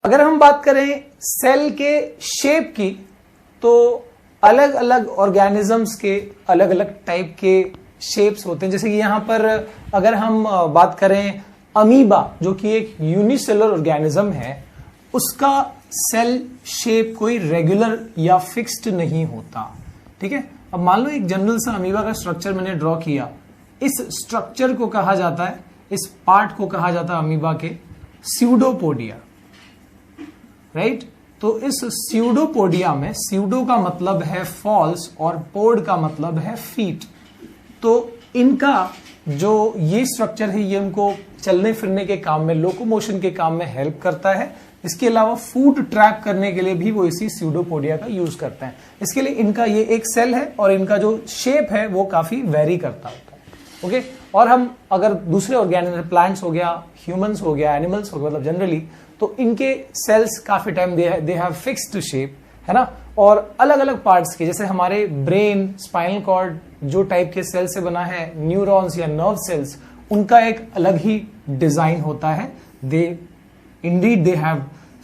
अगर हम बात करें सेल के शेप की, तो अलग अलग ऑर्गेनिजम्स के अलग अलग टाइप के शेप्स होते हैं। जैसे कि यहां पर अगर हम बात करें अमीबा, जो कि एक यूनिसेलुलर ऑर्गेनिज्म है, उसका सेल शेप कोई रेगुलर या फिक्स्ड नहीं होता। ठीक है, अब मान लो एक जनरल सा अमीबा का स्ट्रक्चर मैंने ड्रॉ किया। इस स्ट्रक्चर को कहा जाता है, इस पार्ट को कहा जाता है अमीबा के स्यूडोपोडिया, राइट। तो इस स्यूडोपोडिया में स्यूडो का मतलब है फॉल्स और पोड का मतलब है फीट। तो इनका जो ये स्ट्रक्चर है, ये उनको चलने फिरने के काम में, लोकोमोशन के काम में हेल्प करता है। इसके अलावा फूड ट्रैप करने के लिए भी वो इसी स्यूडोपोडिया का यूज करते हैं। इसके लिए इनका ये एक सेल है और इनका जो शेप है वो काफी वेरी करता होता है। ओके, और हम अगर दूसरे ऑर्गेनिज्म, प्लांट्स हो गया, ह्यूमंस हो गया, एनिमल्स हो गया, मतलब जनरली, तो इनके सेल्स काफी time they have fixed shape, है ना। और अलग अलग पार्ट्स के, जैसे हमारे ब्रेन, स्पाइनल कॉर्ड जो टाइप के सेल से बना है, न्यूरॉन्स या नर्व सेल्स, उनका एक अलग ही डिजाइन होता है। Indeed they have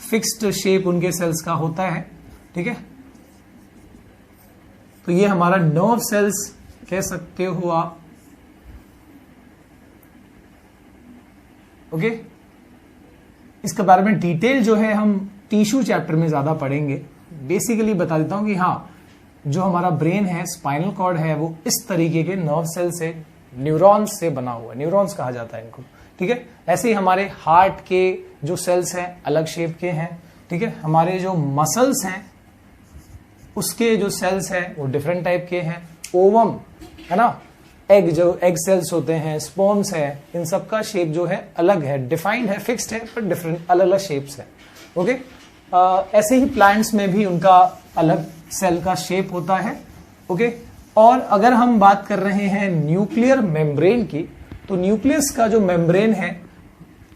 fixed shape, उनके सेल्स का होता है। ठीक है, तो ये हमारा नर्व सेल्स कह सकते हो आप। ओके, इसके बारे में डिटेल जो है हम टिश्यू चैप्टर में ज्यादा पढ़ेंगे। बेसिकली बता देता हूं कि हाँ, जो हमारा ब्रेन है, स्पाइनल कॉर्ड है, वो इस तरीके के नर्व सेल से, न्यूरॉन्स से बना हुआ है। न्यूरॉन्स कहा जाता है इनको। ठीक है, ऐसे ही हमारे हार्ट के जो सेल्स हैं अलग शेप के हैं। ठीक है, हमारे जो मसल्स हैं उसके जो सेल्स हैं वो डिफरेंट टाइप के हैं। ओवम, है ना, एग, जो एग सेल्स होते हैं, स्पर्म्स है, इन सब का शेप जो है अलग है, डिफाइंड है, फिक्स्ड है, पर डिफरेंट अलग अलग शेप्स है। ओके, ऐसे ही प्लांट्स में भी उनका अलग सेल का शेप होता है। ओके, और अगर हम बात कर रहे हैं न्यूक्लियर मेम्ब्रेन की, तो न्यूक्लियस का जो मेम्ब्रेन है,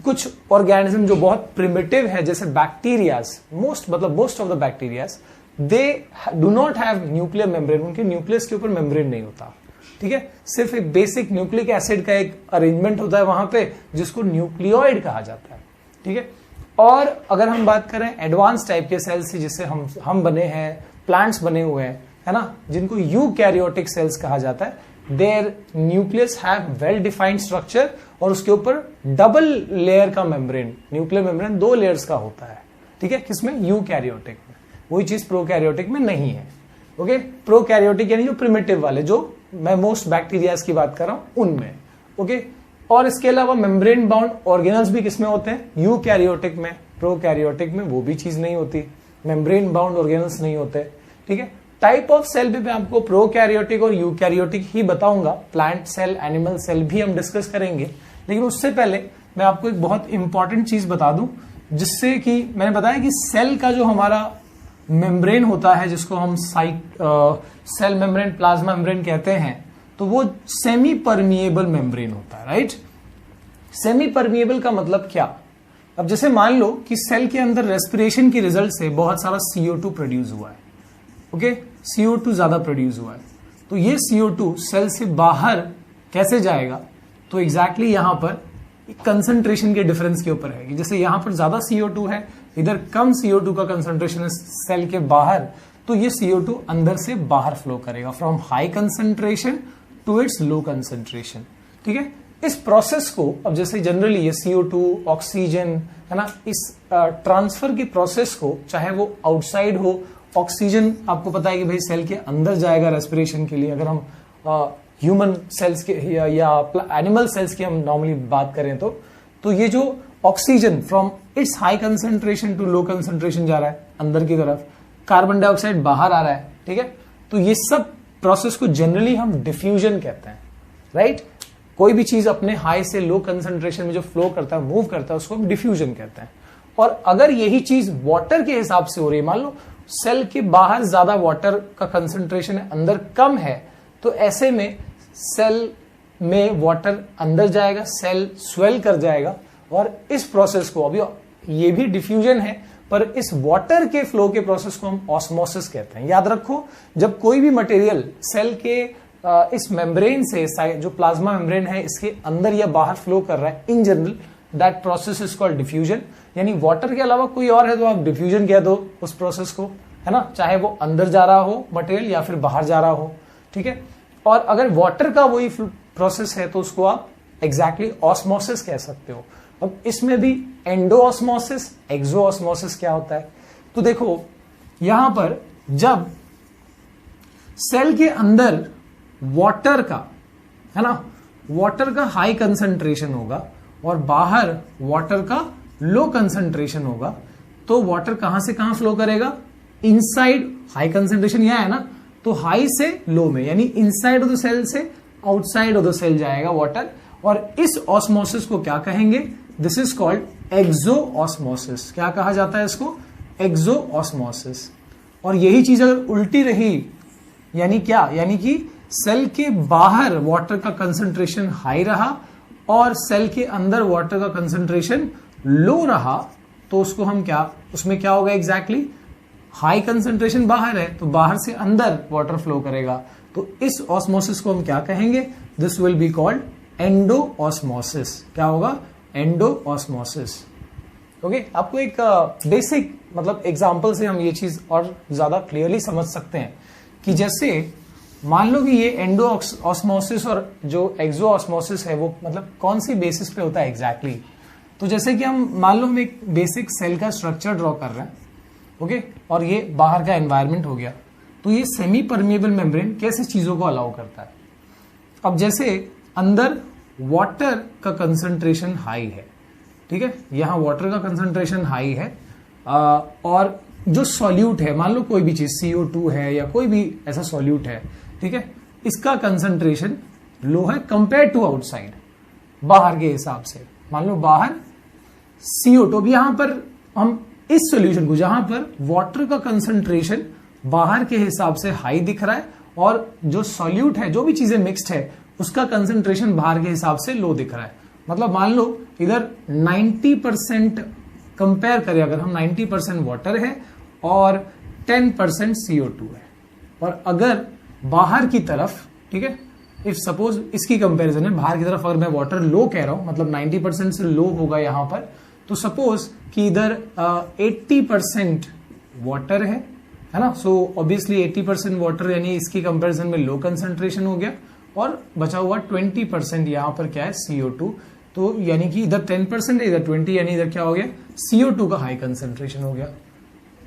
कुछ ऑर्गेनिज्म जो बहुत प्रिमिटिव है, जैसे bacterias, most of the bacterias, they do not have nuclear membrane. उनके न्यूक्लियस के ऊपर मेम्ब्रेन नहीं होता। ठीक है, सिर्फ एक बेसिक न्यूक्लिक एसिड का एक अरेंजमेंट होता है वहां पे, जिसको न्यूक्लियोइड कहा जाता है। ठीक है, और अगर हम बात करें एडवांस टाइप के सेल्स से, जिससे हम बने हैं, प्लांट्स बने हुए हैं, है ना, जिनको यूकैरियोटिक सेल्स कहा जाता है, their nucleus have well defined structure, और उसके ऊपर डबल लेयर का मेम्ब्रेन, न्यूक्लियर मेम्ब्रेन 2 लेयर्स का होता है। ठीक है, किसमें? यूकैरियोटिक में। वही चीज प्रोकैरियोटिक में नहीं है। ओके, प्रोकैरियोटिक यानी जो प्रिमिटिव वाले, जो मैं मोस्ट बैक्टीरियाज की बात कर रहा हूं, उनमें। ओके, और इसके अलावा मेम्ब्रेन बाउंड ऑर्गेनल्स भी किसमें होते हैं? यूकैरियोटिक में। प्रोकैरियोटिक में वो भी चीज नहीं होती, मेम्ब्रेन बाउंड ऑर्गेनल्स नहीं होते। ठीक है, टाइप ऑफ सेल भी मैं आपको प्रोकैरियोटिक और यूकैरियोटिक ही बताऊंगा। प्लांट सेल, एनिमल सेल भी हम डिस्कस करेंगे, लेकिन उससे पहले मैं आपको एक बहुत इंपॉर्टेंट चीज बता दूं, जिससे कि मैंने बताया कि सेल का जो हमारा मेम्ब्रेन होता है, जिसको हम सेल मेम्ब्रेन, प्लाज्मा मेम्ब्रेन कहते हैं, तो वो सेमी परमिएबल मेम्ब्रेन होता है, राइट। सेमी परमिएबल का मतलब क्या? अब जैसे मान लो कि सेल के अंदर रेस्पिरेशन की रिजल्ट से बहुत सारा CO2 प्रोड्यूस हुआ है। ओके, CO2 ज्यादा प्रोड्यूस हुआ है, तो ये CO2 सेल से बाहर कैसे जाएगा? तो एग्जैक्टली यहां पर कंसंट्रेशन के डिफरेंस के ऊपर है कि जैसे यहां पर ज्यादा CO2 है, इधर कम CO2 का कंसंट्रेशन है सेल के बाहर, तो ये CO2 अंदर से बाहर फ्लो करेगा, from high concentration to its low concentration. ठीक है, इस प्रोसेस को, अब जैसे जनरली ये CO2, ऑक्सीजन, है ना, इस ट्रांसफर की प्रोसेस को, चाहे वो आउटसाइड हो, ऑक्सीजन आपको पता है कि भाई सेल के अंदर जाएगा रेस्पिरेशन के लिए। अगर हम ह्यूमन सेल्स के या एनिमल सेल्स की हम नॉर्मली बात करें, तो ये जो oxygen from its high concentration to low concentration जा रहा है अंदर की तरफ, कार्बन डाइऑक्साइड बाहर आ रहा है। ठीक है, तो ये सब प्रोसेस को जनरली हम डिफ्यूजन कहते हैं, राइट। कोई भी चीज अपने हाई से लो कंसंट्रेशन में जो फ्लो करता है, मूव करता है, उसको हम डिफ्यूजन कहते हैं। और अगर यही चीज वाटर के हिसाब से हो रही है, मान लो सेल के बाहर ज्यादा वाटर का कंसंट्रेशन है, अंदर कम है, तो ऐसे में सेल में वाटर अंदर जाएगा, सेल स्वेल कर जाएगा, और इस प्रोसेस को, अभी ये भी डिफ्यूजन है, पर इस वाटर के फ्लो के प्रोसेस को हम ऑस्मोसिस कहते हैं। याद रखो, जब कोई भी मटेरियल सेल के इस मेम्ब्रेन से, जो प्लाज्मा मेम्ब्रेन है, इसके अंदर या बाहर फ्लो कर रहा है, in general that process is called diffusion. यानी वाटर के अलावा कोई और है तो आप डिफ्यूजन कह दो उस प्रोसेस को, है ना, चाहे वो अंदर जा रहा हो मटेरियल या फिर बाहर जा रहा हो, ठीक है। और अगर वाटर का वही प्रोसेस है तो उसको आप एग्जैक्टली ऑस्मोसिस कह सकते हो। अब इसमें भी एंडो ऑस्मोसिस, एक्सो ऑस्मोसिस क्या होता है, तो देखो यहां पर जब सेल के अंदर वाटर का, है ना, वाटर का हाई कंसंट्रेशन होगा और बाहर वाटर का लो कंसंट्रेशन होगा, तो वाटर कहां से कहां फ्लो करेगा, इनसाइड, हाई कंसंट्रेशन यहां है ना, तो हाई से लो में, यानी इनसाइड ऑफ द सेल से आउटसाइड ऑफ द सेल जाएगा वाटर। और इस ऑस्मोसिस को क्या कहेंगे, this is called exosmosis. क्या कहा जाता है इसको, एक्सो ऑस्मोसिस। और यही चीज अगर उल्टी रही, यानी क्या, यानी कि सेल के बाहर वाटर का कंसंट्रेशन हाई रहा और सेल के अंदर वाटर का कंसंट्रेशन लो रहा, तो उसको हम क्या, उसमें क्या होगा एग्जैक्टली, हाई कंसंट्रेशन बाहर है तो बाहर से अंदर वाटर फ्लो करेगा, तो इस ऑस्मोसिस को हम क्या कहेंगे, this will be called endo osmosis. क्या होगा, एंडो ऑस्मोसिस। ओके, आपको एक बेसिक मतलब एग्जांपल से हम ये चीज और ज्यादा क्लियरली समझ सकते हैं कि जैसे मान लो कि ये एंडो ऑस्मोसिस और जो एक्सो ऑस्मोसिस है वो मतलब कौन सी बेसिस पे होता है एग्जैक्टली। तो जैसे कि हम मान लो हम एक बेसिक सेल का स्ट्रक्चर ड्रॉ कर रहे हैं, ओके, और ये बाहर का एनवायरनमेंट हो गया, तो ये सेमी परमेबल मेम्ब्रेन कैसे चीजों को अलाउ करता है। अब जैसे अंदर वाटर का कंसंट्रेशन हाई है, ठीक है, यहां वाटर का कंसंट्रेशन हाई है, और जो सॉल्यूट है, मान लो कोई भी चीज CO2 है या कोई भी ऐसा सॉल्यूट है, ठीक है, इसका कंसंट्रेशन लो है कंपेयर टू आउटसाइड, बाहर के हिसाब से। मान लो बाहर CO2, अब यहां पर हम इस सॉल्यूशन को, जहां पर वाटर का कंसंट्रेशन बाहर के हिसाब से हाई दिख रहा है और जो सॉल्यूट है, जो भी चीजें मिक्स्ड है, उसका कंसंट्रेशन बाहर के हिसाब से लो दिख रहा है। मतलब मान लो इधर 90% कंपेयर करें, अगर हम 90% वाटर है और 10% CO2 है, और अगर बाहर की तरफ, ठीक है, इफ सपोज इसकी कंपैरिजन है, बाहर की तरफ अगर मैं वाटर लो कह रहा हूं, मतलब 90% से लो होगा यहां पर, तो सपोज कि इधर 80% वाटर है ना, सो ऑब्वियसली 80% वाटर यानी इसकी कंपैरिजन में लो कंसंट्रेशन हो गया, और बचा हुआ 20% यहां पर क्या है, CO2। तो यानी कि इधर 10% है, इधर 20, यानी इधर क्या हो गया, CO2 का हाई कंसंट्रेशन हो गया।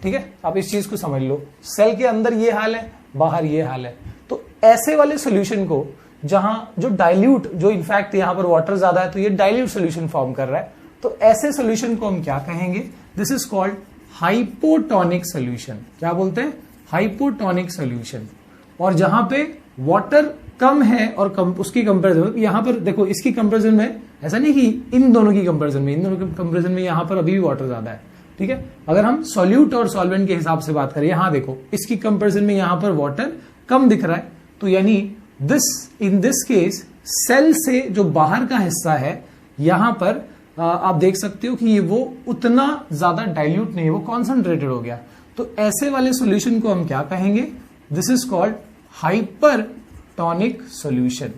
ठीक है, आप इस चीज को समझ लो, सेल के अंदर ये हाल है, बाहर ये हाल है। तो ऐसे वाले सोल्यूशन को, जहां जो डाइल्यूट, जो इनफैक्ट यहां पर वाटर ज्यादा है तो ये डाइल्यूट सोल्यूशन फॉर्म कर रहा है, तो ऐसे सोल्यूशन को हम क्या कहेंगे, this is called hypotonic solution. क्या बोलते हैं, हाइपोटोनिक सोल्यूशन। और जहां पे वाटर कम है और उसकी कंपैरिजन, यहां पर देखो इसकी कंपैरिजन में ऐसा नहीं कि इन दोनों की कंपैरिजन में, इन दोनों की कंपैरिजन में यहां पर अभी भी वाटर ज्यादा है। ठीक है, अगर हम सॉल्यूट और सॉल्वेंट के हिसाब से बात करें, यहां देखो इसकी कंपैरिजन में यहां पर वाटर कम दिख रहा है, तो यानी this, in this case cell से जो बाहर का हिस्सा है, यहां पर आप देख सकते हो कि ये वो उतना ज्यादा डाइल्यूट नहीं है, वो कॉन्सेंट्रेटेड हो गया। तो ऐसे वाले सॉल्यूशन को हम क्या कहेंगे, this is called hypertonic solution.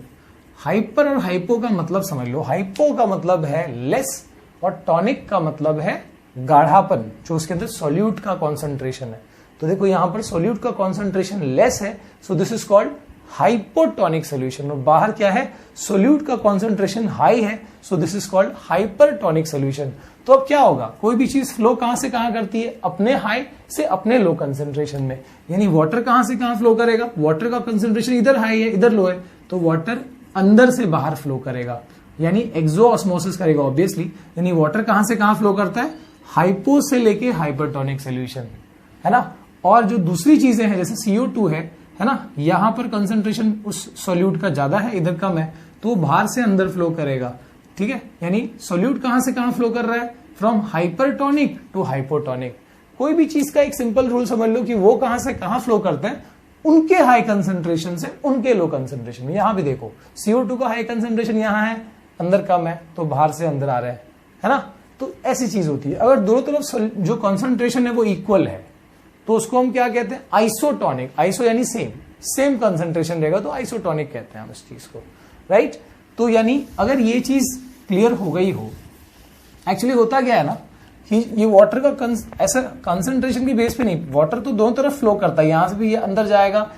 Hyper और हाइपो का मतलब समझ लो, हाइपो का मतलब है लेस और टॉनिक का मतलब है गाढ़ापन, जो उसके अंदर सॉल्यूट का कॉन्सेंट्रेशन है। तो देखो यहां पर सॉल्यूट का कॉन्सेंट्रेशन लेस है, so this is called hypotonic solution. और बाहर क्या है, सोल्यूट का कॉन्सेंट्रेशन हाई है, so this is called hypertonic solution. तो अब क्या होगा, कोई भी चीज फ्लो कहां से कहां करती है, अपने हाई से अपने लो कंसेंट्रेशन में। यानी वाटर कहां से कहां फ्लो करेगा, वाटर का कंसेंट्रेशन इधर हाई है, इधर लो है, तो वाटर अंदर से बाहर फ्लो करेगा, यानी एक्सो ऑस्मोसिस करेगा ऑब्वियसली। यानी वाटर कहां से कहां फ्लो करता है, हाइपो से लेके हाइपरटोनिक सोल्यूशन, है ना। और जो दूसरी चीजें हैं जैसे CO2 है ना, यहां पर कंसंट्रेशन उस सॉल्यूट का ज्यादा है, इधर कम है, तो वो बाहर से अंदर फ्लो करेगा। ठीक है, यानी सॉल्यूट कहां से कहां फ्लो कर रहा है, फ्रॉम हाइपरटोनिक टू हाइपोटोनिक। कोई भी चीज का एक सिंपल रूल समझ लो कि वो कहां से कहां फ्लो करते हैं, उनके हाई कंसंट्रेशन से उनके लो कंसंट्रेशन में। यहां भी देखो CO2 का हाई कंसंट्रेशन यहां है, अंदर कम है, तो बाहर से अंदर आ रहे हैं, है ना। तो ऐसी चीज होती है। अगर दोनों तरफ जो कॉन्सेंट्रेशन है वो इक्वल है, तो उसको हम क्या कहते हैं, आइसोटोनिक। आइसो यानी सेम कंसंट्रेशन रहेगा, तो आइसोटोनिक कहते हैं हम इस चीज को, राइट। तो यानी अगर ये चीज क्लियर हो गई हो, एक्चुअली होता क्या है ना ये वाटर का ऐसा कंसंट्रेशन की बेस पे नहीं, वाटर तो दोनों तरफ फ्लो करता है, यहां से भी ये अंदर जाएगा,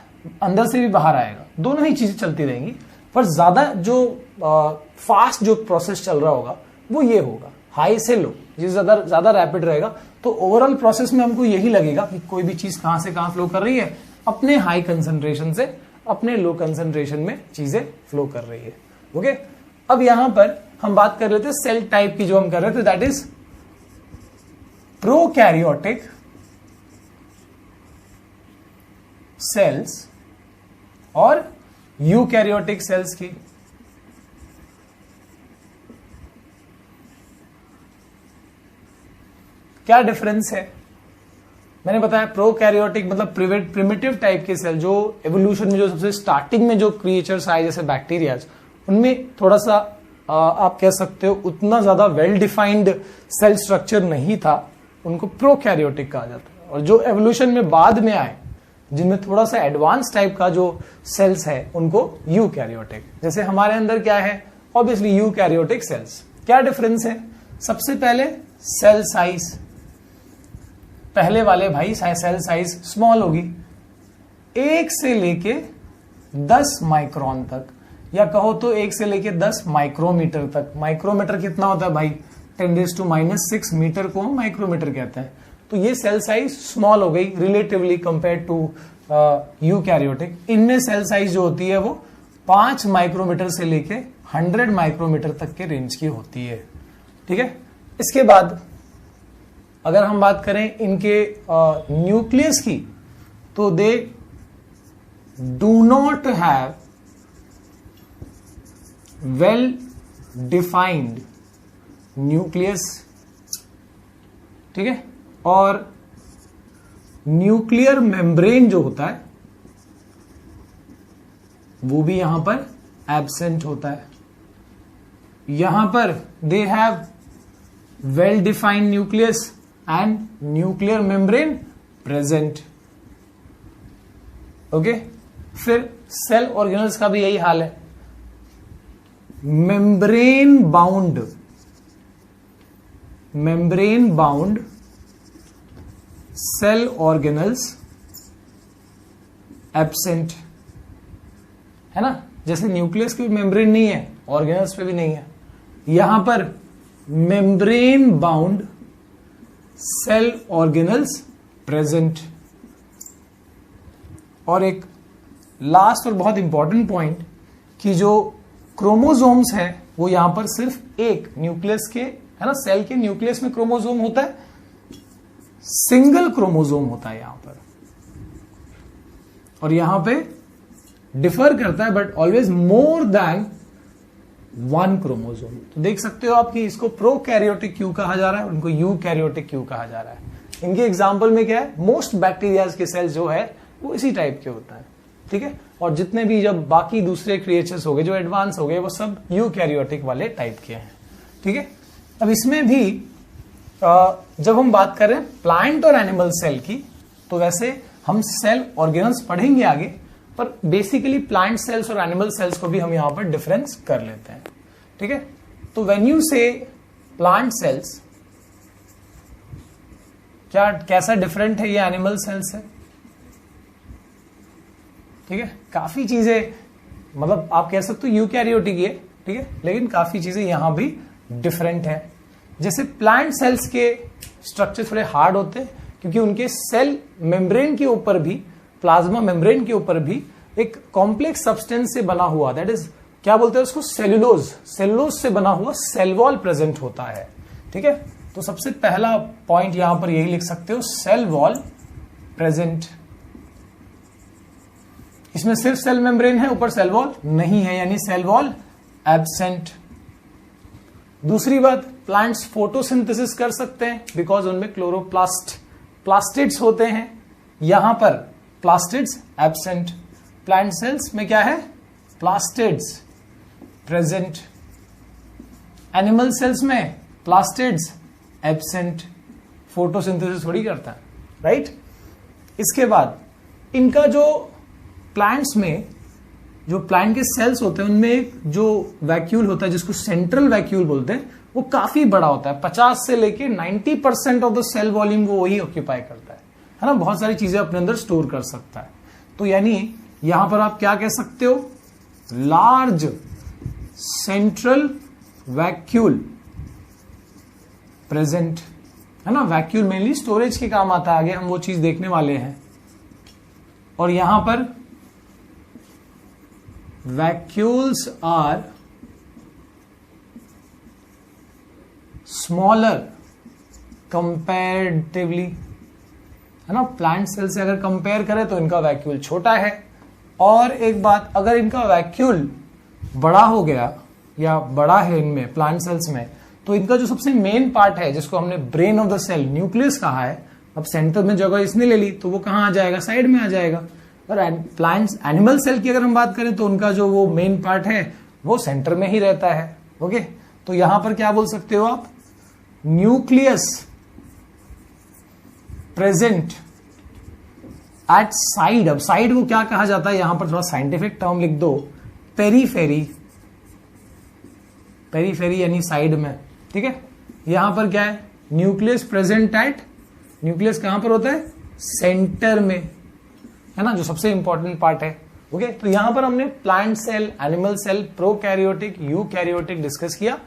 अंदर से भी बाहर आएगा, दोनों ही चीजें चलती रहेंगी, पर ज्यादा जो फास्ट जो प्रोसेस चल रहा होगा वो ये होगा, हाई से लो, ये ज्यादा रैपिड रहेगा। तो ओवरऑल प्रोसेस में हमको यही लगेगा कि कोई भी चीज कहां से कहां फ्लो कर रही है, अपने हाई कंसंट्रेशन से अपने लो कंसंट्रेशन में चीजें फ्लो कर रही है। ओके, अब यहां पर हम बात कर रहे थे सेल टाइप की, जो हम कर रहे थे दैट इज प्रोकैरियोटिक सेल्स और यूकैरियोटिक सेल्स की। क्या डिफरेंस है? मैंने बताया प्रोकैरियोटिक मतलब प्रिमिटिव टाइप के सेल, जो एवोल्यूशन में जो सबसे स्टार्टिंग में जो क्रिएचर्स आए जैसे बैक्टीरिया, उनमें थोड़ा सा आप कह सकते हो उतना ज्यादा वेल डिफाइंड सेल स्ट्रक्चर नहीं था, उनको प्रोकैरियोटिक कहा जाता है। और जो एवोल्यूशन में बाद में आए जिनमें थोड़ा सा एडवांस टाइप का जो सेल्स है उनको यूकैरियोटिक। जैसे हमारे अंदर क्या है, ऑब्वियसली यूकैरियोटिक सेल्स। क्या डिफरेंस है? सबसे पहले सेल साइज, पहले वाले भाई सेल साइज स्मॉल होगी, 1 से लेके 10 माइक्रोन तक, या कहो तो 1 से लेके 10 माइक्रोमीटर तक। माइक्रोमीटर कितना होता है भाई? 10⁻⁻⁶ मीटर को हम माइक्रोमीटर कहते हैं। तो ये सेल साइज स्मॉल हो गई रिलेटिवली कंपेयर टू यूकैरियोटिक। इनमें सेल साइज जो होती है वो 5 माइक्रोमीटर से लेके 100 माइक्रोमीटर तक के रेंज की होती है। ठीक है, इसके बाद अगर हम बात करें इनके न्यूक्लियस की, तो they do not have well defined nucleus. ठीक है, और न्यूक्लियर मेम्ब्रेन जो होता है वो भी यहां पर एब्सेंट होता है। यहां पर they have well defined nucleus and nuclear membrane present. Okay, फिर सेल ऑर्गेनल्स का भी यही हाल है। Membrane bound cell organelles absent है ना। जैसे न्यूक्लियस की मेम्ब्रेन नहीं है, ऑर्गेनल्स पे भी नहीं है, यहां पर membrane bound cell organelles present. और एक लास्ट और बहुत इंपॉर्टेंट पॉइंट कि जो क्रोमोसोम्स है वो यहां पर सिर्फ एक न्यूक्लियस के है ना, सेल के न्यूक्लियस में क्रोमोसोम होता है, सिंगल क्रोमोसोम होता है यहां पर, और यहां पे डिफर करता है but always more than 1 chromosome. तो देख सकते हो आप कि इसको प्रोकैरियोटिक क्यों कहा जा रहा है, उनको यूकैरियोटिक क्यों कहा जा रहा है। इनके एग्जाम्पल में क्या है, मोस्ट बैक्टीरियाज के सेल्स जो है वो इसी टाइप के होता है। ठीक है, और जितने भी जब बाकी दूसरे क्रिएचर्स हो गए जो एडवांस हो गए वो सब यूकैरियोटिक वाले टाइप के हैं। ठीक है, अब इसमें भी जब हम बात करें प्लांट और एनिमल सेल की, तो वैसे हम सेल ऑर्गेनल्स पढ़ेंगे आगे, पर बेसिकली प्लांट सेल्स और एनिमल सेल्स को भी हम यहां पर डिफरेंस कर लेते हैं। ठीक है, तो व्हेन यू से प्लांट सेल्स, क्या कैसा डिफरेंट है ये एनिमल सेल्स है? ठीक है, काफी चीजें मतलब आप कह सकते हो यूकैरियोटिक है, ठीक है, लेकिन काफी चीजें यहां भी डिफरेंट है। जैसे प्लांट सेल्स के स्ट्रक्चर थोड़े हार्ड होते हैं क्योंकि उनके सेल मेम्ब्रेन के ऊपर भी, प्लाज्मा मेम्ब्रेन के ऊपर भी एक कॉम्प्लेक्स सब्सटेंस से बना हुआ, दैट इज क्या बोलते हैं उसको, सेलुलोज से बना हुआ सेल वॉल प्रेजेंट होता है। ठीक है, तो सबसे पहला पॉइंट यहां पर यही लिख सकते हो, सेल वॉल प्रेजेंट। इसमें सिर्फ सेल मेम्ब्रेन है, ऊपर सेल वॉल नहीं है, यानी सेल वॉल एब्सेंट। दूसरी बात, प्लांट्स फोटोसिंथेसिस कर सकते हैं बिकॉज उनमें प्लास्टिड्स होते हैं, यहां पर प्लास्टिड्स एब्सेंट। प्लांट सेल्स में क्या है, प्लास्टिड्स प्रेजेंट। एनिमल सेल्स में प्लास्टिड्स एब्सेंट, फोटोसिंथेसिस थोड़ी करता है, राइट। इसके बाद इनका जो प्लांट्स में जो प्लांट के सेल्स होते हैं उनमें एक जो वैक्यूल होता है जिसको सेंट्रल वैक्यूल बोलते हैं, वो काफी बड़ा होता है, 50 से लेके 90% ऑफ द सेल वॉल्यूम वो वही ऑक्यूपाई करता है ना, बहुत सारी चीजें अपने अंदर स्टोर कर सकता है। तो यानी यहां पर आप क्या कह सकते हो, लार्ज सेंट्रल वैक्यूल प्रेजेंट, है ना। वैक्यूल मेनली स्टोरेज के काम आता है, आगे हम वो चीज देखने वाले हैं। और यहां पर वैक्यूल्स आर स्मॉलर कंपैरेटिवली, है ना। प्लांट सेल से अगर कंपेयर करें तो इनका वैक्यूल छोटा है। और एक बात, अगर इनका वैक्यूल बड़ा हो गया या बड़ा है इनमें प्लांट सेल्स में, तो इनका जो सबसे मेन पार्ट है जिसको हमने brain of the cell nucleus कहा है, अब सेंटर में जगह इसने ले ली तो वो कहां आ जाएगा, साइड में आ जाएगा। और प्लांट्स एनिमल सेल की अगर हम बात करें तो उनका जो वो मेन पार्ट है वो सेंटर में ही रहता है। ओके, तो यहां पर क्या बोल सकते हो आप, न्यूक्लियस प्रेजेंट एट साइड। अब साइड को क्या कहा जाता है, यहां पर थोड़ा साइंटिफिक टर्म लिख दो, पेरीफेरी। पेरीफेरी यानी साइड में, ठीक है। यहां पर क्या है, न्यूक्लियस प्रेजेंट एट, न्यूक्लियस कहां पर होता है, सेंटर में, है ना, जो सबसे इंपॉर्टेंट पार्ट है। ओके, तो यहां पर हमने plant cell, animal cell, prokaryotic, eukaryotic discuss किया।